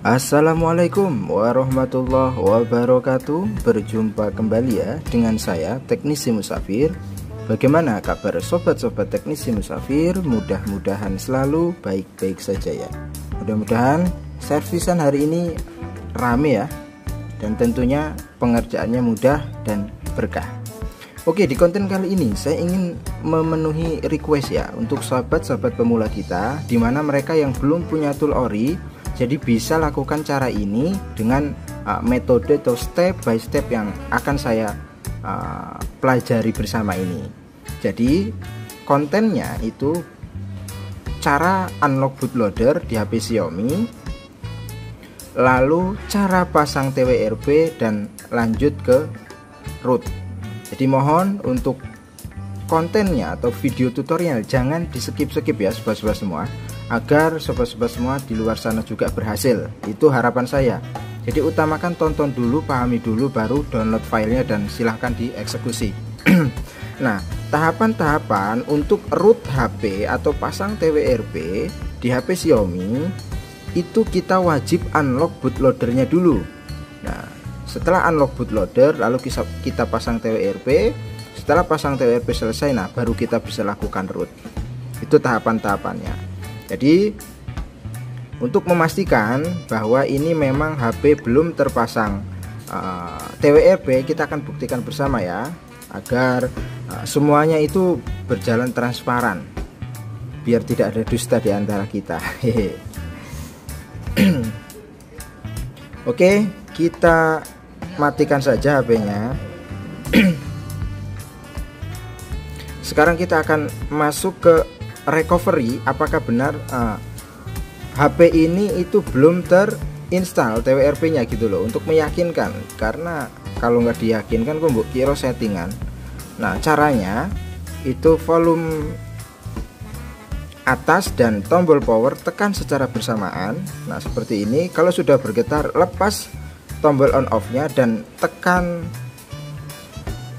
Assalamualaikum warahmatullahi wabarakatuh. Berjumpa kembali ya dengan saya Teknisi Musafir. Bagaimana kabar sobat-sobat Teknisi Musafir? Mudah-mudahan selalu baik-baik saja ya. Mudah-mudahan servisan hari ini rame ya, dan tentunya pengerjaannya mudah dan berkah. Oke, di konten kali ini saya ingin memenuhi request ya untuk sahabat-sahabat pemula kita, dimana mereka yang belum punya tool ori, jadi bisa lakukan cara ini dengan metode atau step by step yang akan saya pelajari bersama ini. Jadi kontennya itu cara unlock bootloader di HP Xiaomi, lalu cara pasang TWRP, dan lanjut ke root. Jadi mohon untuk kontennya atau video tutorial jangan di skip-skip ya sobat-sobat semua, agar sobat-sobat semua di luar sana juga berhasil. Itu harapan saya. Jadi utamakan tonton dulu, pahami dulu, baru download filenya dan silahkan dieksekusi. Nah, tahapan-tahapan untuk root HP atau pasang TWRP di HP Xiaomi itu kita wajib unlock bootloadernya dulu. Nah, setelah unlock bootloader lalu kita pasang TWRP. Setelah pasang TWRP selesai, nah baru kita bisa lakukan root. Itu tahapan-tahapannya. Jadi untuk memastikan bahwa ini memang HP belum terpasang TWRP, kita akan buktikan bersama ya, agar semuanya itu berjalan transparan, biar tidak ada dusta di antara kita. Oke, kita matikan saja HP-nya. Sekarang kita akan masuk ke recovery. Apakah benar HP ini itu belum terinstall TWRP-nya gitu loh, untuk meyakinkan. Karena kalau nggak diyakinkan kok mbok kira settingan. Nah, caranya itu volume atas dan tombol power tekan secara bersamaan. Nah, seperti ini. Kalau sudah bergetar, lepas tombol on off-nya dan tekan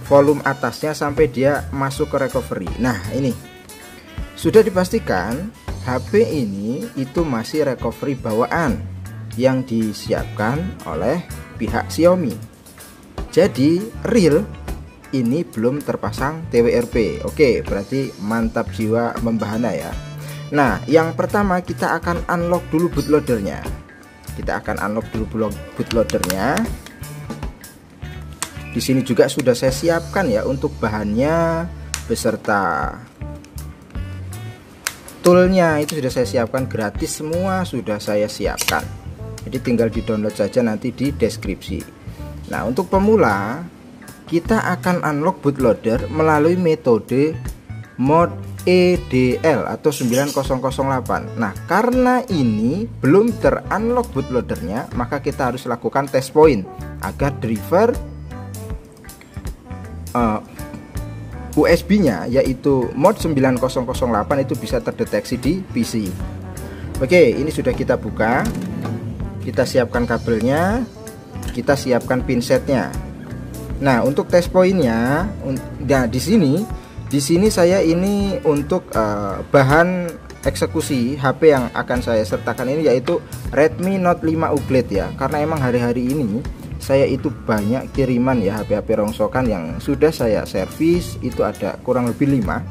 volume atasnya sampai dia masuk ke recovery. Nah, ini sudah dipastikan HP ini itu masih recovery bawaan yang disiapkan oleh pihak Xiaomi. Jadi real ini belum terpasang TWRP. Oke, berarti mantap jiwa membahana ya. Nah, yang pertama kita akan unlock dulu bootloadernya. Kita akan unlock dulu bootloadernya. Di sini juga sudah saya siapkan ya untuk bahannya beserta toolnya, itu sudah saya siapkan gratis, semua sudah saya siapkan. Jadi tinggal di download saja nanti di deskripsi. Nah, untuk pemula kita akan unlock bootloader melalui metode mode EDL atau 9008. Nah, karena ini belum terunlock bootloadernya, maka kita harus lakukan test point agar driver USB-nya yaitu mode 9008 itu bisa terdeteksi di PC. Oke, ini sudah kita buka. Kita siapkan kabelnya, kita siapkan pinsetnya. Nah, untuk test point-nya, nah di sini saya ini untuk bahan eksekusi HP yang akan saya sertakan ini yaitu Redmi Note 5 ULED ya. Karena emang hari-hari ini saya itu banyak kiriman ya HP-HP rongsokan yang sudah saya servis, itu ada kurang lebih 5.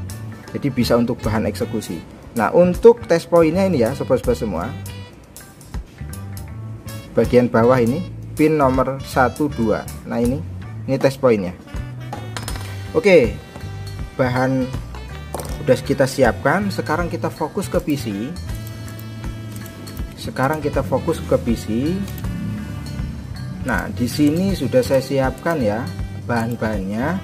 Jadi bisa untuk bahan eksekusi. Nah, untuk test point-nya ini ya sobat-sobat semua, bagian bawah ini pin nomor 12. Nah, ini test point-nya. Oke, bahan udah kita siapkan. Sekarang kita fokus ke PC. Nah, di sini sudah saya siapkan ya bahan-bahannya.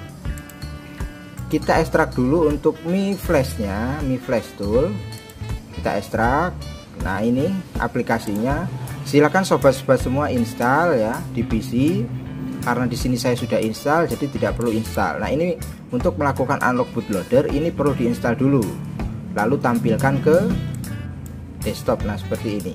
Kita ekstrak dulu untuk Mi Flash-nya, Mi Flash Tool. Kita ekstrak. Nah, ini aplikasinya. Silakan sobat-sobat semua install ya di PC. Karena di sini saya sudah install, jadi tidak perlu install. Nah, ini untuk melakukan unlock bootloader ini perlu diinstal dulu. Lalu tampilkan ke desktop. Nah, seperti ini.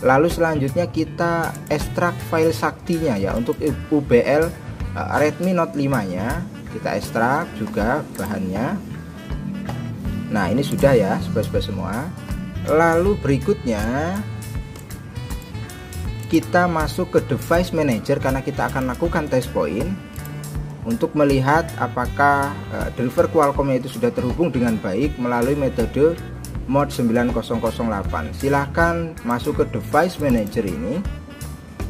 Lalu selanjutnya kita ekstrak file saktinya ya untuk UBL Redmi Note 5 nya. Kita ekstrak juga bahannya. Nah, ini sudah ya sobat-sobat semua. Lalu berikutnya kita masuk ke device manager karena kita akan lakukan test point untuk melihat apakah driver Qualcomm itu sudah terhubung dengan baik melalui metode mod 9008. Silahkan masuk ke device manager ini,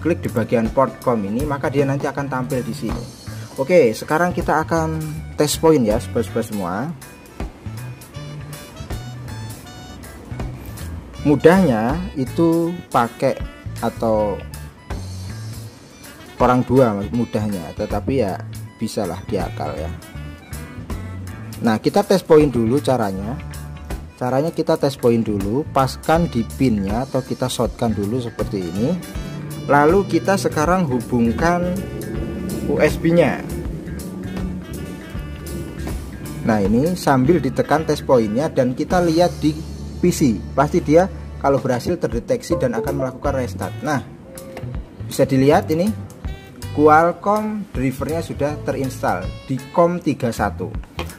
klik di bagian port com ini, maka dia nanti akan tampil di sini. Oke, sekarang kita akan test point ya sobat-sobat semua. Mudahnya itu pakai atau orang dua mudahnya, tetapi ya bisalah diakal ya. Nah, kita test point dulu caranya kita test point dulu, paskan di pinnya atau kita shotgun dulu seperti ini. Lalu kita sekarang hubungkan USB nya. Nah, ini sambil ditekan test pointnya dan kita lihat di PC, pasti dia kalau berhasil terdeteksi dan akan melakukan restart. Nah, bisa dilihat ini Qualcomm drivernya sudah terinstall di COM31.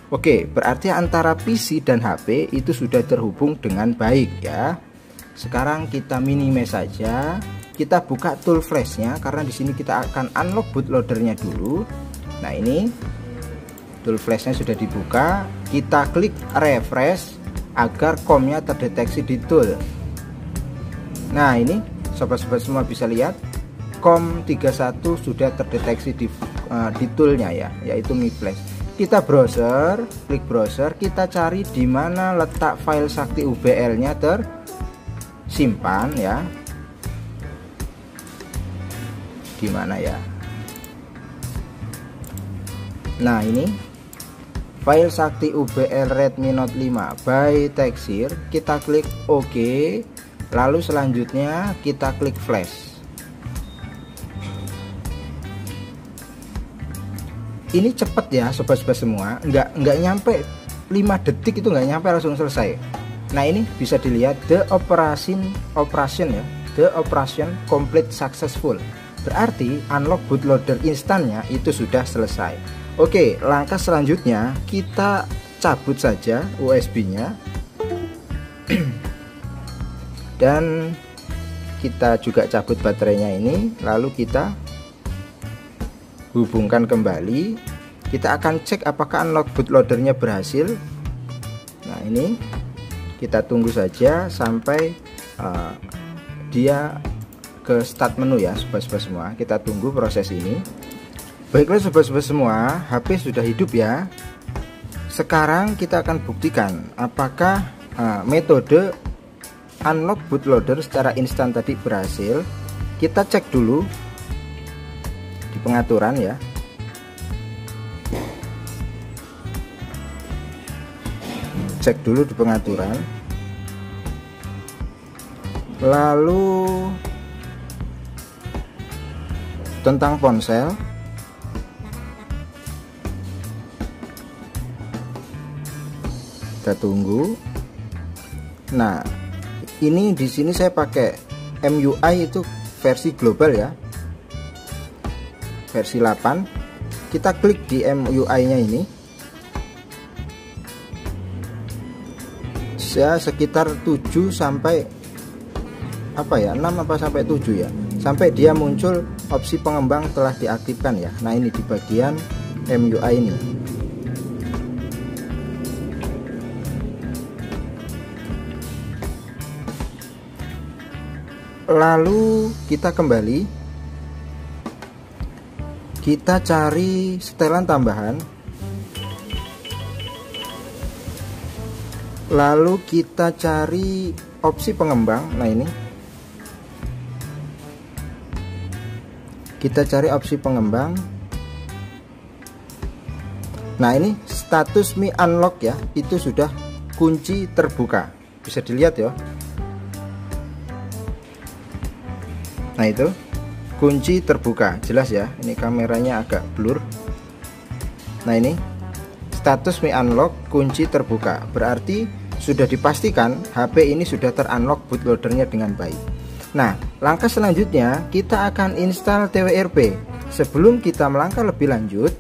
Oke, berarti antara PC dan HP itu sudah terhubung dengan baik ya. Sekarang kita minimize saja, kita buka tool flashnya karena di sini kita akan unlock bootloadernya dulu. Nah, ini tool flashnya sudah dibuka, kita klik refresh agar COM-nya terdeteksi di tool. Nah, ini sobat-sobat semua bisa lihat COM31 sudah terdeteksi di toolnya ya, yaitu Mi Flash. Kita browser, klik browser, kita cari di mana letak file Sakti UBL-nya tersimpan ya. Di mana ya? Nah, ini file Sakti UBL Redmi Note 5 by Texir, kita klik OK, lalu selanjutnya kita klik flash. Ini cepet ya sobat-sobat semua, nggak nyampe 5 detik itu nggak nyampe langsung selesai. Nah, ini bisa dilihat the operation complete successful, berarti unlock bootloader instannya itu sudah selesai. Oke, langkah selanjutnya kita cabut saja USB-nya dan kita juga cabut baterainya ini, lalu kita hubungkan kembali. Kita akan cek apakah unlock bootloadernya berhasil. Nah, ini kita tunggu saja sampai dia ke start menu ya sobat-sobat semua. Kita tunggu proses ini. Baiklah sobat-sobat semua, HP sudah hidup ya. Sekarang kita akan buktikan apakah metode unlock bootloader secara instan tadi berhasil. Kita cek dulu di pengaturan ya. Cek dulu di pengaturan. Lalu tentang ponsel. Kita tunggu. Nah, ini di sini saya pakai MUI itu versi global ya, versi 8. Kita klik di MUI-nya ini, ya sekitar 7 sampai 6 sampai 7 ya, sampai dia muncul opsi pengembang telah diaktifkan ya. Nah, ini di bagian MUI ini. Lalu kita kembali, kita cari setelan tambahan, lalu kita cari opsi pengembang. Nah, ini kita cari opsi pengembang. Nah, ini status Mi Unlock ya, itu sudah kunci terbuka, bisa dilihat ya. Nah, itu kunci terbuka, jelas ya. Ini kameranya agak blur. Nah, ini status Mi Unlock kunci terbuka, berarti sudah dipastikan HP ini sudah terunlock bootloadernya dengan baik. Nah, langkah selanjutnya kita akan install TWRP. Sebelum kita melangkah lebih lanjut,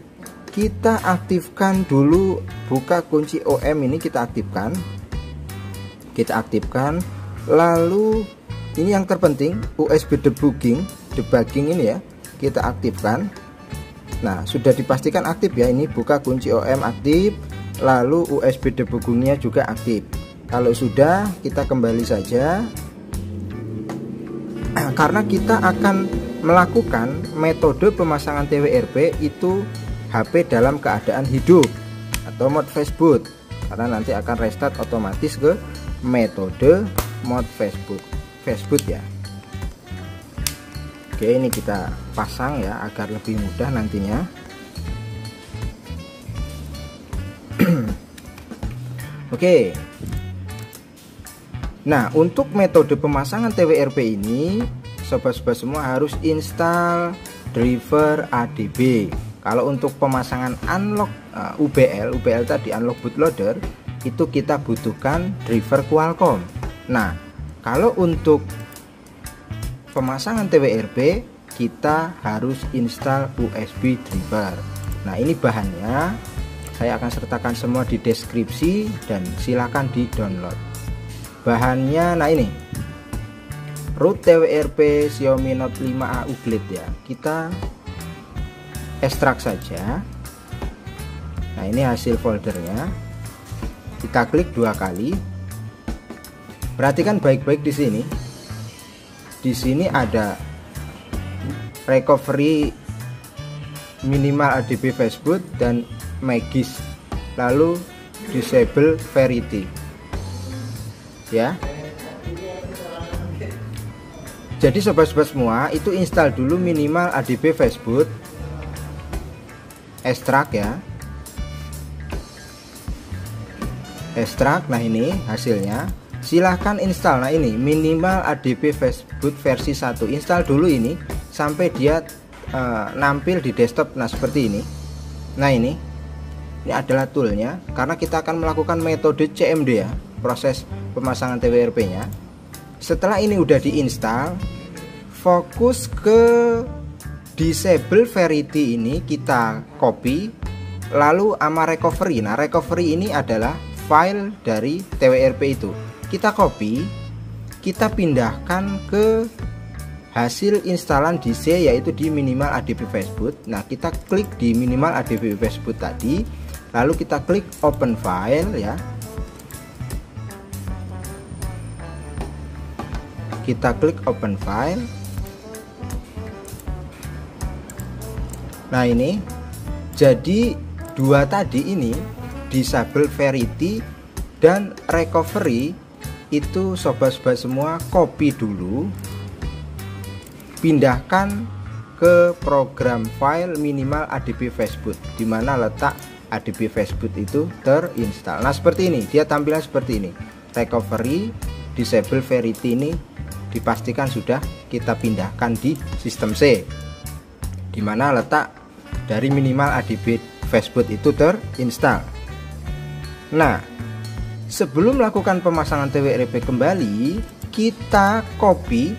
kita aktifkan dulu, buka kunci OM ini, kita aktifkan. Lalu ini yang terpenting, USB debugging debugging ini ya, kita aktifkan. Nah, sudah dipastikan aktif ya, ini buka kunci OM aktif, lalu USB debuggingnya juga aktif. Kalau sudah, kita kembali saja. Karena kita akan melakukan metode pemasangan TWRP itu HP dalam keadaan hidup atau mode fastboot, karena nanti akan restart otomatis ke metode mode fastboot ya. Oke, ini kita pasang ya agar lebih mudah nantinya. Oke. Nah, untuk metode pemasangan TWRP ini sobat-sobat semua harus install driver ADB. Kalau untuk pemasangan unlock UBL tadi, unlock bootloader, itu kita butuhkan driver Qualcomm. Nah, kalau untuk pemasangan TWRP kita harus install USB driver. Nah, ini bahannya saya akan sertakan semua di deskripsi dan silakan di download. Bahannya, nah ini root TWRP Xiaomi Note 5A UGLID ya. Kita ekstrak saja. Nah, ini hasil foldernya. Kita klik 2 kali. Perhatikan baik-baik di sini. Di sini ada recovery minimal ADB fastboot dan Magis, lalu disable Verity ya. Jadi sobat-sobat semua, itu install dulu minimal ADB fastboot, ekstrak ya, ekstrak. Nah, ini hasilnya. Silahkan install. Nah, ini minimal ADB fastboot versi 1. Install dulu ini sampai dia nampil di desktop. Nah, seperti ini. Nah, ini adalah toolnya, karena kita akan melakukan metode CMD ya, proses pemasangan TWRP nya. Setelah ini udah diinstal, fokus ke disable Verity ini kita copy, lalu sama recovery. Nah, recovery ini adalah file dari TWRP itu. Kita copy, kita pindahkan ke hasil instalan di C, yaitu di minimal ADB fastboot. Nah, kita klik di minimal ADB fastboot tadi, lalu kita klik open file ya. Kita klik open file. Nah, ini jadi dua tadi ini, disable Verity dan recovery, itu sobat-sobat semua copy dulu, pindahkan ke program file minimal ADB fastboot, dimana letak ADB fastboot itu terinstall. Nah, seperti ini, dia tampilan seperti ini. Recovery, disable Verity ini dipastikan sudah kita pindahkan di sistem C, dimana letak dari minimal ADB fastboot itu terinstall. Nah, sebelum melakukan pemasangan TWRP kembali, kita copy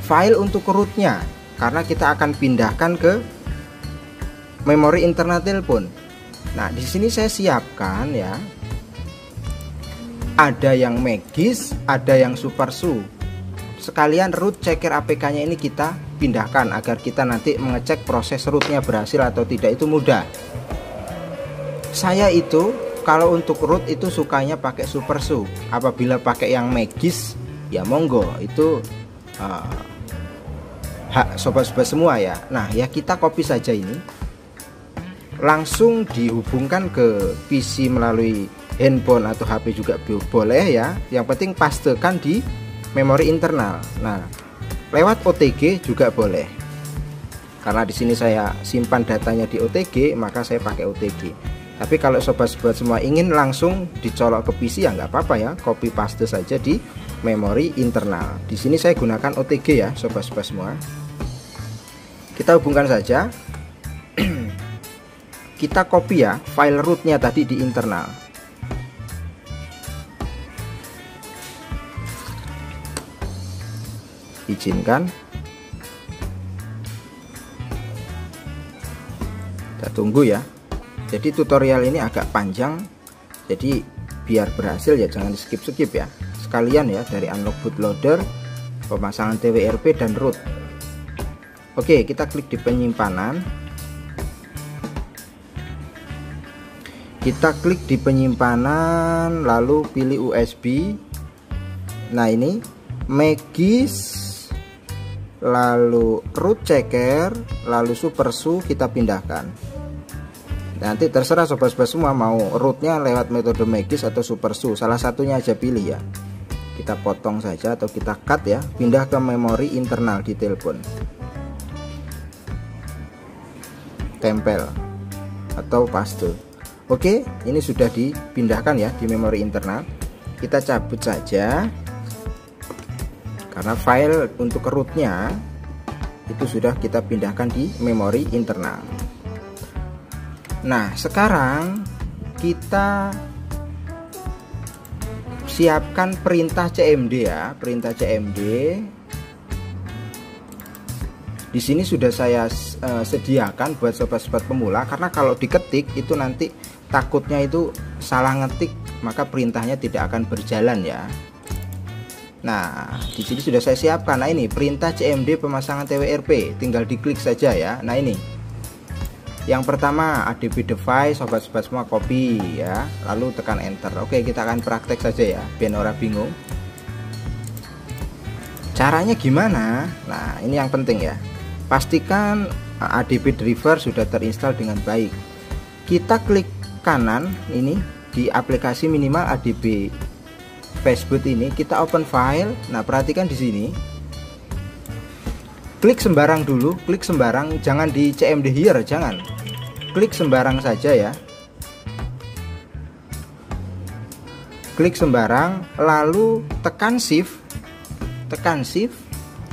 file untuk rootnya, karena kita akan pindahkan ke memori internal telepon. Nah, di sini saya siapkan ya, ada yang Magis, ada yang SuperSU. Sekalian root checker APK nya ini kita pindahkan agar kita nanti mengecek proses rootnya berhasil atau tidak, itu mudah. Saya itu kalau untuk root itu sukanya pakai SuperSU. Apabila pakai yang Magis ya monggo, itu hak sobat-sobat semua ya. Nah, ya kita copy saja ini, langsung dihubungkan ke PC melalui handphone atau HP juga boleh ya. Yang penting pastekan di memori internal. Nah, lewat OTG juga boleh. Karena di sini saya simpan datanya di OTG, maka saya pakai OTG. Tapi kalau sobat-sobat semua ingin langsung dicolok ke PC ya nggak apa-apa ya, copy paste saja di memori internal. Di sini saya gunakan OTG ya, sobat-sobat semua. Kita hubungkan saja. Kita copy ya file rootnya tadi di internal. Izinkan. Kita tunggu ya. Jadi tutorial ini agak panjang, jadi biar berhasil ya jangan di skip ya. Sekalian ya, dari unlock bootloader pemasangan TWRP dan root. Oke, kita klik di penyimpanan. Kita klik di penyimpanan, lalu pilih USB. Nah, ini Magis, lalu root checker, lalu SuperSU kita pindahkan. Nanti terserah sobat-sobat semua mau rootnya lewat metode Magis atau SuperSU, salah satunya aja pilih ya. Kita potong saja atau kita cut ya, pindah ke memori internal di telepon. Tempel atau paste. Oke, ini sudah dipindahkan ya di memori internal. Kita cabut saja karena file untuk rootnya itu sudah kita pindahkan di memori internal. Nah, sekarang kita siapkan perintah CMD ya, perintah CMD. Di sini sudah saya sediakan buat sobat-sobat pemula, karena kalau diketik itu nanti takutnya itu salah ngetik, maka perintahnya tidak akan berjalan ya. Nah, di sini sudah saya siapkan. Nah, ini perintah CMD pemasangan TWRP, tinggal diklik saja ya. Nah, ini yang pertama ADB device, sobat-sobat semua copy ya, lalu tekan enter. Oke, kita akan praktek saja ya, biar orang bingung. Caranya gimana? Nah, ini yang penting ya. Pastikan ADB driver sudah terinstall dengan baik. Kita klik kanan ini di aplikasi minimal ADB Facebook ini, kita open file. Nah, perhatikan di sini. Klik sembarang dulu, klik sembarang, jangan di CMD here, jangan. Klik sembarang saja ya. Klik sembarang, lalu tekan shift,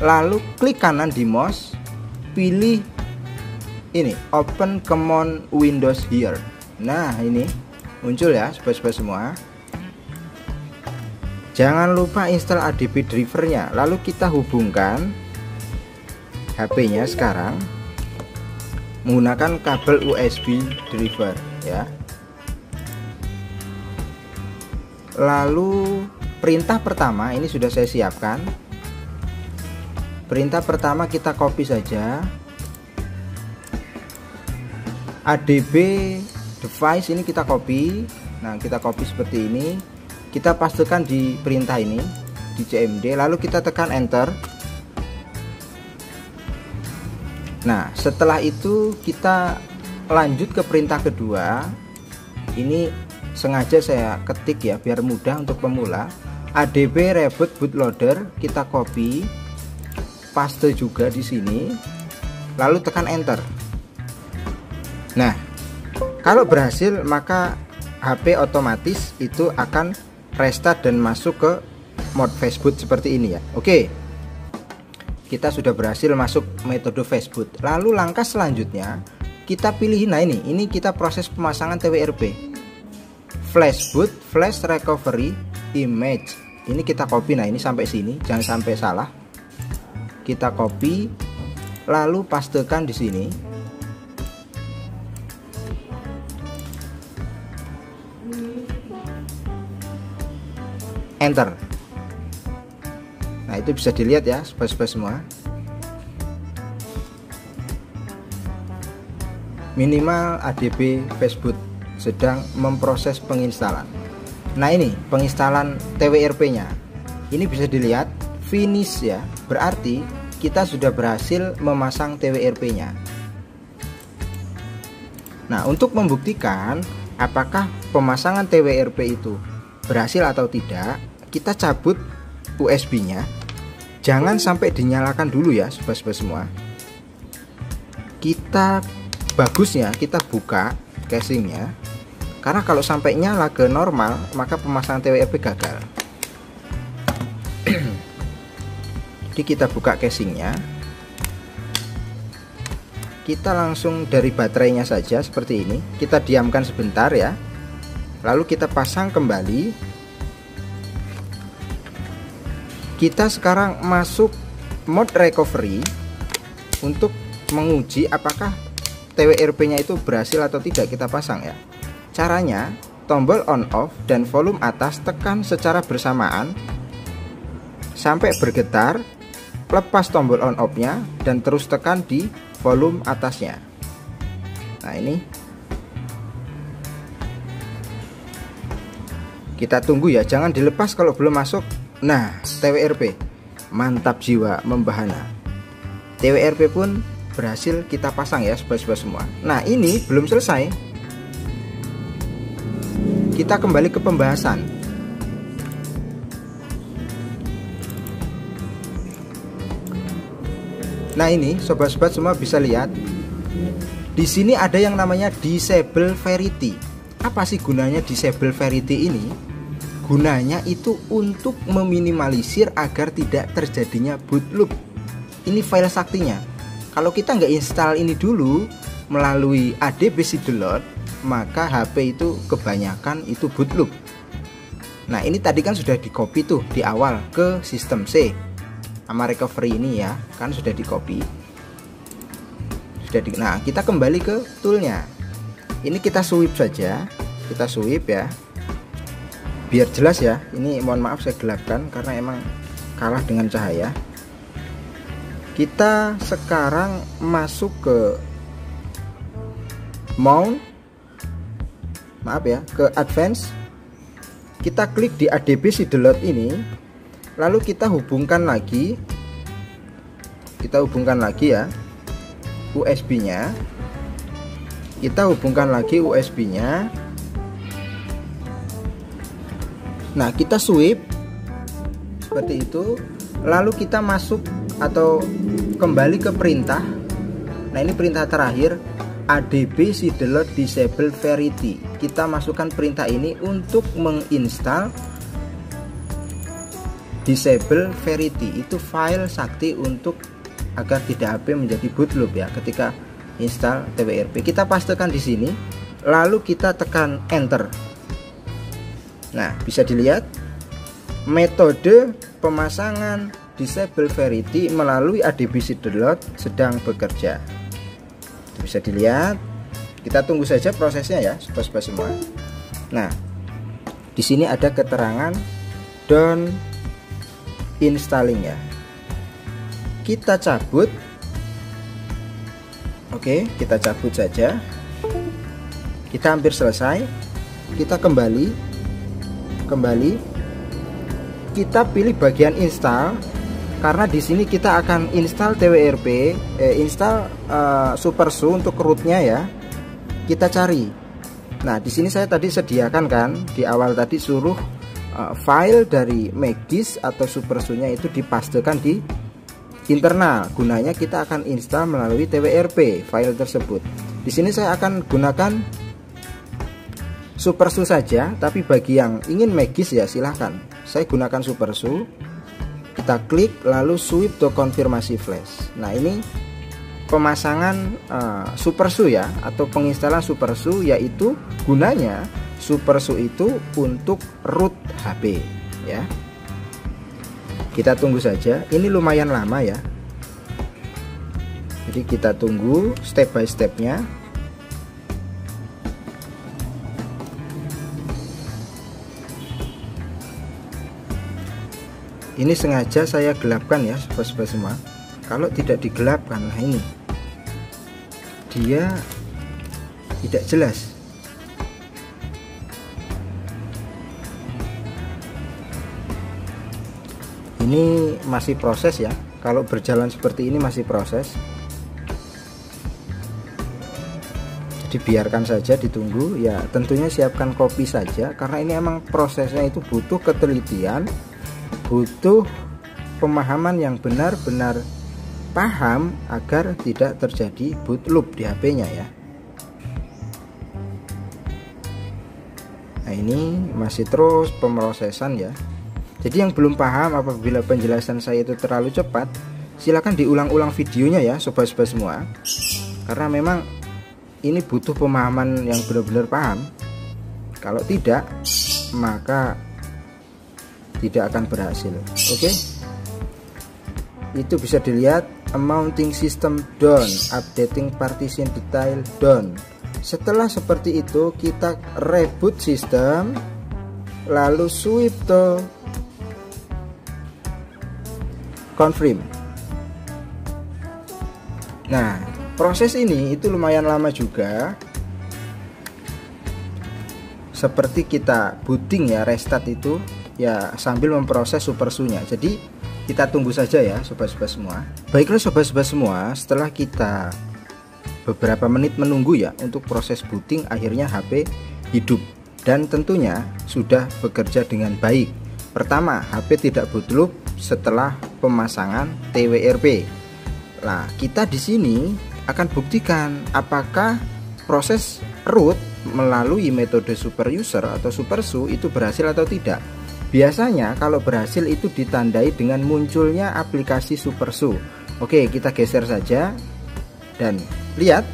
lalu klik kanan di mouse. Pilih ini open command Windows here. Nah, ini muncul ya sobat-sobat semua. Jangan lupa install ADB drivernya, lalu kita hubungkan HP-nya sekarang menggunakan kabel USB driver ya. Lalu perintah pertama ini sudah saya siapkan. Perintah pertama kita copy saja. ADB device ini kita copy. Nah, kita copy seperti ini. Kita pastekan di perintah ini di CMD, lalu kita tekan enter. Nah, setelah itu kita lanjut ke perintah kedua. Ini sengaja saya ketik ya biar mudah untuk pemula. ADB reboot bootloader kita copy, paste juga di sini, lalu tekan enter. Nah, kalau berhasil maka HP otomatis itu akan restart dan masuk ke mode Facebook seperti ini ya. Oke, kita sudah berhasil masuk metode Facebook. Lalu langkah selanjutnya kita pilih, nah ini kita proses pemasangan TWRP. Flash boot, flash recovery, image. Ini kita copy. Nah, ini sampai sini, jangan sampai salah. Kita copy, lalu pastekan di sini. Enter. Nah, itu bisa dilihat ya sobat-sobat semua. Minimal ADB Facebook sedang memproses penginstalan. Nah, ini penginstalan TWRP-nya. Ini bisa dilihat finish ya. Berarti kita sudah berhasil memasang TWRP-nya. Nah, untuk membuktikan apakah pemasangan TWRP itu berhasil atau tidak, kita cabut USB-nya. Jangan sampai dinyalakan dulu ya sobat-sobat semua. Kita bagusnya kita buka casingnya, karena kalau sampai nyala ke normal maka pemasangan TWRP gagal. Jadi kita buka casingnya, kita langsung dari baterainya saja seperti ini. Kita diamkan sebentar ya, lalu kita pasang kembali. Kita sekarang masuk mode recovery untuk menguji apakah TWRP-nya itu berhasil atau tidak kita pasang ya. Caranya, tombol on off dan volume atas tekan secara bersamaan sampai bergetar, lepas tombol on off nya dan terus tekan di volume atasnya. Nah ini kita tunggu ya, jangan dilepas kalau belum masuk. Nah TWRP mantap jiwa membahana, TWRP pun berhasil kita pasang ya sobat-sobat semua. Nah ini belum selesai, kita kembali ke pembahasan. Nah ini sobat-sobat semua bisa lihat di sini ada yang namanya disable variety. Apa sih gunanya disable variety ini? Gunanya itu untuk meminimalisir agar tidak terjadinya boot loop. Ini file saktinya. Kalau kita nggak install ini dulu melalui adbcdownload, maka HP itu kebanyakan itu boot loop. Nah ini tadi kan sudah di copy tuh di awal ke sistem C sama recovery ini ya, kan sudah di copy. Nah kita kembali ke toolnya. Ini kita sweep saja, kita sweep ya, biar jelas ya. Ini mohon maaf saya gelapkan karena emang kalah dengan cahaya. Kita sekarang masuk ke mount, maaf ya, ke advance. Kita klik di adbcdownload ini, lalu kita hubungkan lagi ya USB nya, kita hubungkan lagi USB nya. Nah kita sweep seperti itu, lalu kita masuk atau kembali ke perintah. Nah ini perintah terakhir, adbcdownload disable variety. Kita masukkan perintah ini untuk menginstal disable variety. Itu file sakti untuk agar tidak HP menjadi boot loop ya ketika install TWRP. Kita pastekan di sini, lalu kita tekan enter. Nah bisa dilihat metode pemasangan disable variety melalui adbcdownload sedang bekerja. Bisa dilihat, kita tunggu saja prosesnya ya sobat-sobat semua. Nah di sini ada keterangan done installing ya, kita cabut. Oke, kita cabut saja. Kita hampir selesai. Kita kembali, kita pilih bagian install karena di sini kita akan install TWRP, install SuperSU untuk rootnya ya. Kita cari. Nah di sini saya tadi sediakan kan di awal tadi suruh file dari Magdisk atau SuperSU-nya itu dipastekan di internal. Gunanya kita akan install melalui TWRP file tersebut. Di sini saya akan gunakan SuperSU saja, tapi bagi yang ingin Magdisk ya silahkan. Saya gunakan SuperSU. Kita klik lalu sweep to konfirmasi flash. Nah ini pemasangan SuperSU ya, atau penginstalan SuperSU, yaitu gunanya SuperSU itu untuk root HP ya. Kita tunggu saja, ini lumayan lama ya, jadi kita tunggu step by stepnya. Ini sengaja saya gelapkan ya sobat-sobat semua. Kalau tidak digelapkan, nah ini dia tidak jelas. Ini masih proses ya. Kalau berjalan seperti ini masih proses. Dibiarkan saja, ditunggu ya. Tentunya siapkan kopi saja karena ini emang prosesnya itu butuh ketelitian, butuh pemahaman yang benar-benar paham agar tidak terjadi boot loop di HP-nya ya. Nah ini masih terus pemrosesan ya. Jadi yang belum paham apabila penjelasan saya itu terlalu cepat, silahkan diulang-ulang videonya ya sobat-sobat semua. Karena memang ini butuh pemahaman yang benar-benar paham. Kalau tidak, maka tidak akan berhasil. Oke, itu bisa dilihat mounting system done, updating partition detail done. Setelah seperti itu kita reboot sistem, lalu sweep to confirm. Nah, proses ini itu lumayan lama juga. Seperti kita booting ya, restart itu ya sambil memproses SuperSU-nya. Jadi kita tunggu saja ya sobat-sobat semua. Baiklah sobat-sobat semua, setelah kita beberapa menit menunggu ya untuk proses booting, akhirnya HP hidup dan tentunya sudah bekerja dengan baik. Pertama, HP tidak bootloop setelah pemasangan TWRP. Nah, kita di sini akan buktikan apakah proses root melalui metode super user atau SuperSU itu berhasil atau tidak. Biasanya kalau berhasil itu ditandai dengan munculnya aplikasi SuperSU. Oke, kita geser saja dan lihat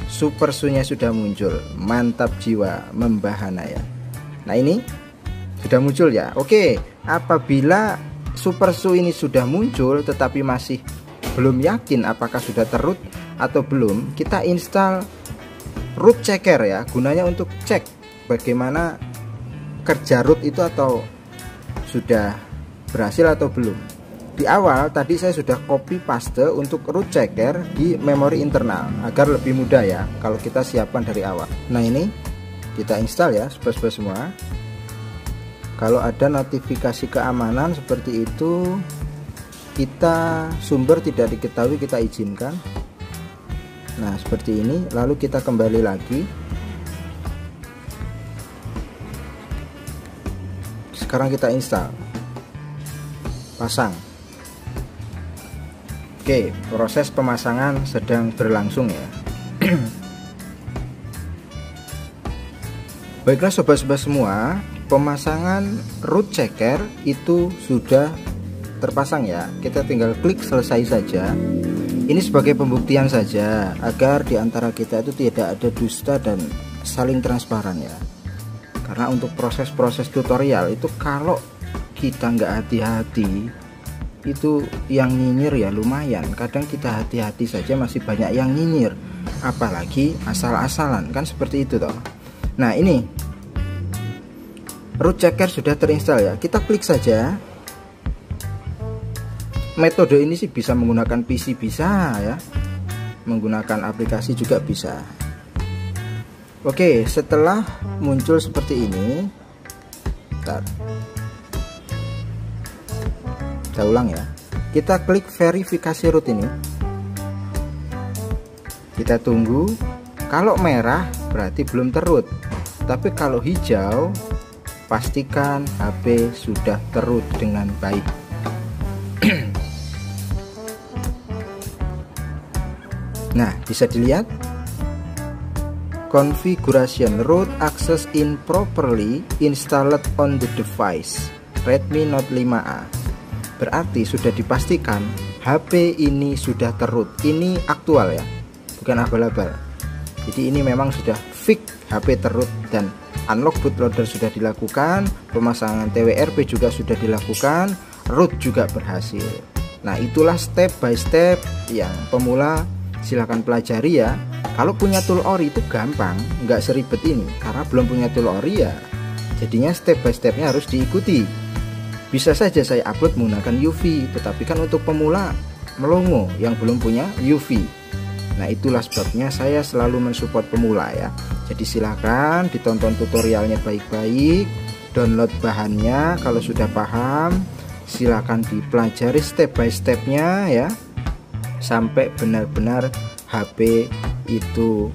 SuperSU-nya sudah muncul. Mantap jiwa, membahana ya. Nah, ini sudah muncul ya. Oke, apabila SuperSU ini sudah muncul tetapi masih belum yakin apakah sudah terroot atau belum, kita install root checker ya, gunanya untuk cek bagaimana kerja root itu atau sudah berhasil atau belum. Di awal tadi saya sudah copy paste untuk root checker di memori internal agar lebih mudah ya kalau kita siapkan dari awal. Nah, ini kita install ya sobat-sobat semua. Kalau ada notifikasi keamanan seperti itu, kita sumber tidak diketahui, kita izinkan. Nah, seperti ini, lalu kita kembali lagi. Sekarang kita install, pasang. Oke, proses pemasangan sedang berlangsung ya. Baiklah sobat-sobat semua, pemasangan root checker itu sudah terpasang ya. Kita tinggal klik selesai saja. Ini sebagai pembuktian saja agar diantara kita itu tidak ada dusta dan saling transparan ya. Karena untuk proses-proses tutorial itu kalau kita nggak hati-hati itu yang nyinyir ya lumayan. Kadang kita hati-hati saja masih banyak yang nyinyir, apalagi asal-asalan, kan seperti itu toh. Nah, ini root checker sudah terinstall ya. Kita klik saja. Metode ini sih bisa menggunakan PC, bisa ya, menggunakan aplikasi juga bisa. Oke, setelah muncul seperti ini, bentar, saya ulang ya. Kita klik verifikasi root ini, kita tunggu. Kalau merah berarti belum terroot, tapi kalau hijau pastikan HP sudah terroot dengan baik. Nah, bisa dilihat configuration root access improperly installed on the device Redmi Note 5A. Berarti sudah dipastikan HP ini sudah terroot. Ini aktual ya, bukan abal-abal. Jadi ini memang sudah fix HP terroot dan unlock bootloader sudah dilakukan, pemasangan TWRP juga sudah dilakukan, root juga berhasil. Nah, itulah step by step yang pemula silahkan pelajari ya. Kalau punya tool ori itu gampang, nggak seribet ini. Karena belum punya tool ori ya, jadinya step by stepnya harus diikuti. Bisa saja saya upload menggunakan UV, tetapi kan untuk pemula melongo yang belum punya UV. Nah, itulah sebabnya saya selalu mensupport pemula ya. Jadi silahkan ditonton tutorialnya baik-baik, download bahannya. Kalau sudah paham, silahkan dipelajari step by stepnya ya, sampai benar-benar HP itu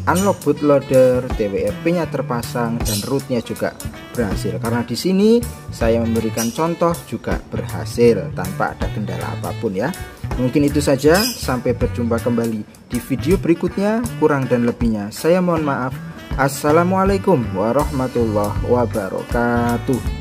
unlock bootloader, TWRP-nya terpasang dan rootnya juga berhasil. Karena di sini saya memberikan contoh juga berhasil tanpa ada kendala apapun ya. Mungkin itu saja, sampai berjumpa kembali di video berikutnya. Kurang dan lebihnya saya mohon maaf. Assalamualaikum warahmatullahi wabarakatuh.